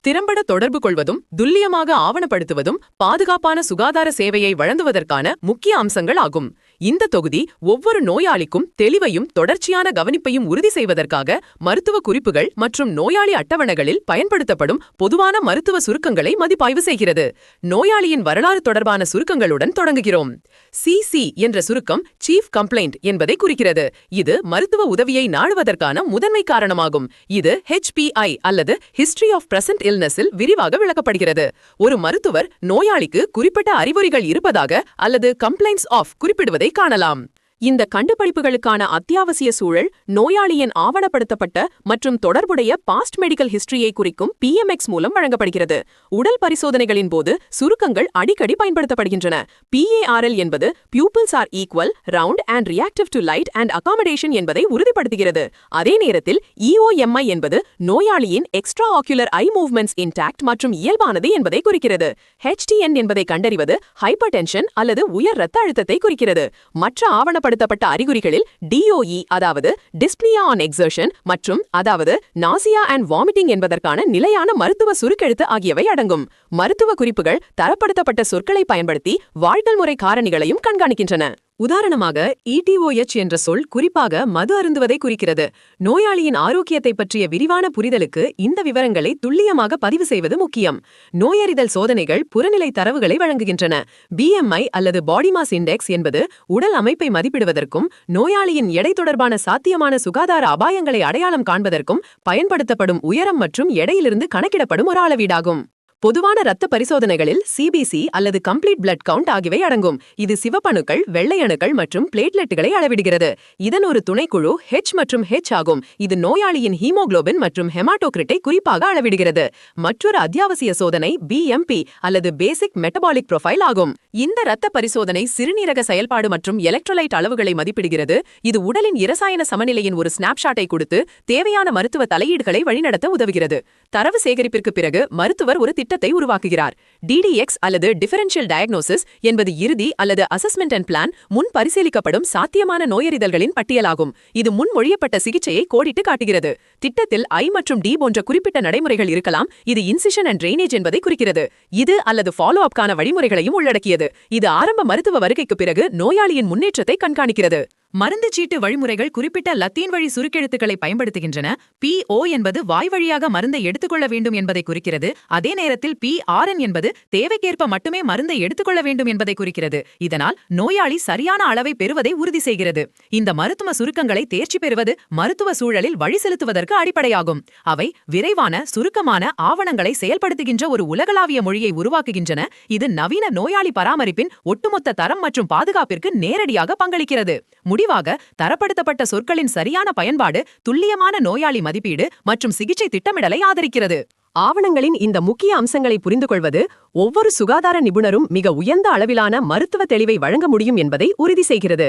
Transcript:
திறம்பட தொடர்பு கொள்வதும் துல்லியமாக ஆவணப்படுத்துவதும் பாதுகாப்பான சுகாதார சேவையை வழங்குவதற்கான முக்கிய அம்சங்கள் ஆகும். இந்த தொகுதி ஒவ்வொரு நோயாளிக்கும் தெளிவையும் தொடர்ச்சியான கவனிப்பையும் உறுதி செய்வதற்காக மருத்துவ குறிப்புகள் மற்றும் நோயாளி அட்டவணைகளில் பயன்படுத்தப்படும் பொதுவான மருத்துவ சுருக்கங்களை மதிப்பாய்வு செய்கிறது. நோயாளியின் வரலாறு தொடர்பான சுருக்கங்களுடன் தொடங்குகிறோம். CC என்ற சுருக்கம் சீஃப் கம்ப்ளைண்ட் என்பதை குறிக்கிறது. இது மருத்துவ உதவியை நாடுவதற்கான முதன்மை காரணமாகும். இது HPI அல்லது ஹிஸ்டரி ஆஃப் பிரசன்ட் இல்னஸில் விரிவாக விளக்கப்படுகிறது. ஒரு மருத்துவர் நோயாளிக்கு குறிப்பிட்ட அறிகுறிகள் இருப்பதாக அல்லது கம்ப்ளைண்ட்ஸ் ஆஃப் குறிப்பிடுவதை காணலாம். இந்த கண்டுபிடிப்புகளுக்கான அத்தியாவசிய சூழல் நோயாளியின் ஆவணப்படுத்தப்பட்ட மற்றும் தொடர்புடைய பாஸ்ட் மெடிக்கல் ஹிஸ்டரியை குறிக்கும் PMX மூலம் வழங்கப்படுகிறது. உடல் பரிசோதனைகளின் போது சுருக்கங்கள் அடிக்கடி பயன்படுத்தப்படுகின்றன. PARL என்பது pupils are equal, round and reactive to light and accommodation என்பதை உறுதிப்படுத்துகிறது. அதே நேரத்தில் EOMI என்பது நோயாளியின் extra ocular eye movements intact மற்றும் இயல்பானது என்பதை குறிக்கிறது. HTN என்பதை கண்டறிவது ஹைப்பர்டென்ஷன் அல்லது உயர் இரத்த அழுத்தத்தை குறிக்கிறது. மற்ற ஆவணப்படுத்தப்பட்ட அறிகுறிகளில் DOE அதாவது டிஸ்ப்னியா ஆன் எக்ஸர்ஷன் மற்றும் அதாவது நாசியா அண்ட் வாமிட்டிங் என்பதற்கான நிலையான மருத்துவ சுருக்கெழுத்து ஆகியவை அடங்கும். மருத்துவ குறிப்புகள் தரப்படுத்தப்பட்ட சொற்களை பயன்படுத்தி வாழ்க்கை முறை காரணிகளையும் கண்காணிக்கின்றன. உதாரணமாக ETOH என்ற சொல் குறிப்பாக மது அருந்துவதை குறிக்கிறது. நோயாளியின் ஆரோக்கியத்தை பற்றிய விரிவான புரிதலுக்கு இந்த விவரங்களை துல்லியமாக பதிவு செய்வது முக்கியம். நோயறிதல் சோதனைகள் புறநிலை தரவுகளை வழங்குகின்றன. BMI அல்லது பாடி மாஸ் இண்டெக்ஸ் என்பது உடல் அமைப்பை மதிப்பிடுவதற்கும் நோயாளியின் எடை தொடர்பான சாத்தியமான சுகாதார அபாயங்களை அடையாளம் காண்பதற்கும் பயன்படுத்தப்படும் உயரம் மற்றும் எடையிலிருந்து கணக்கிடப்படும் ஒரு அளவீடாகும். பொதுவான இரத்த பரிசோதனைகளில் CBC அல்லது கம்ப்ளீட் பிளட் கவுண்ட் ஆகியவை அடங்கும். இது சிவப்பணுக்கள், வெள்ளை அணுக்கள் மற்றும் பிளேட்லெட்டுகளை அளவிடுகிறது. இதன் ஒரு துணைக்குழு H மற்றும் H ஆகும். இது நோயாளியின் ஹீமோகுளோபின் மற்றும் ஹெமாட்டோகிரிட்டை குறிப்பாக அளவிடுகிறது. மற்றொரு அத்தியாவசிய சோதனை BMP அல்லது பேசிக் மெட்டபாலிக் ப்ரொஃபைல் ஆகும். இந்த இரத்த பரிசோதனை சிறுநீரக செயல்பாடு மற்றும் எலக்ட்ரோலைட் அளவுகளை மதிப்பிடுகிறது. இது உடலின் இரசாயன சமநிலையின் ஒரு ஸ்னாப்ஷாட்டை கொடுத்து தேவையான மருத்துவ தலையீடுகளை வழிநடத்த உதவுகிறது. தரவு சேகரிப்பிற்கு பிறகு மருத்துவர் ஒரு திட்டத்தை உருவாக்குகிறார். DDX அல்லது டிஃபரன்ஷியல் டயக்னோசிஸ் என்பது இறுதி அல்லது அசஸ்மெண்ட் அண்ட் பிளான் முன் பரிசீலிக்கப்படும் சாத்தியமான நோயறிதல்களின் பட்டியலாகும். இது முன்மொழியப்பட்ட சிகிச்சையை கோடிட்டு காட்டுகிறது. திட்டத்தில் I மற்றும் D போன்ற குறிப்பிட்ட நடைமுறைகள் இருக்கலாம். இது இன்சிஷன் அண்ட் ட்ரெயினேஜ் என்பதை குறிக்கிறது. இது அல்லது ஃபாலோ அப்கான வழிமுறைகளையும் உள்ளடக்கியது. இது ஆரம்ப மருத்துவ வருகைக்கு பிறகு நோயாளியின் முன்னேற்றத்தை கண்காணிக்கிறது. மருந்து சீட்டு வழிமுறைகள் குறிப்பிட்ட லத்தீன் வழி சுருக்கெழுத்துக்களை பயன்படுத்துகின்றன. PO என்பது வாய் வழியாக மருந்தை எடுத்துக்கொள்ள வேண்டும் என்பதை குறிக்கிறது. அதே நேரத்தில் PRN என்பது தேவைக்கேற்ப மட்டுமே மருந்தை எடுத்துக்கொள்ள வேண்டும் என்பதை குறிக்கிறது. இதனால் நோயாளி சரியான அளவை பெறுவதை உறுதி செய்கிறது. இந்த மருத்துவ சுருக்கங்களை தேர்ச்சி பெறுவது மருத்துவ சூழலில் வழி செலுத்துவதற்கு அடிப்படையாகும். அவை விரைவான சுருக்கமான ஆவணங்களை செயல்படுத்துகின்ற ஒரு உலகளாவிய மொழியை உருவாக்குகின்றன. இது நவீன நோயாளி பராமரிப்பின் ஒட்டுமொத்த தரம் மற்றும் பாதுகாப்பிற்கு நேரடியாக பங்களிக்கிறது. முடிவாக தரப்படுத்தப்பட்ட சொற்களின் சரியான பயன்பாடு துல்லியமான நோயாளி மதிப்பீடு மற்றும் சிகிச்சை திட்டமிடலை ஆதரிக்கிறது. ஆவணங்களின் இந்த முக்கிய அம்சங்களை புரிந்துகொள்வது ஒவ்வொரு சுகாதார நிபுணரும் மிக உயர்ந்த அளவிலான மருத்துவ தெளிவை வழங்க முடியும் என்பதை உறுதி செய்கிறது.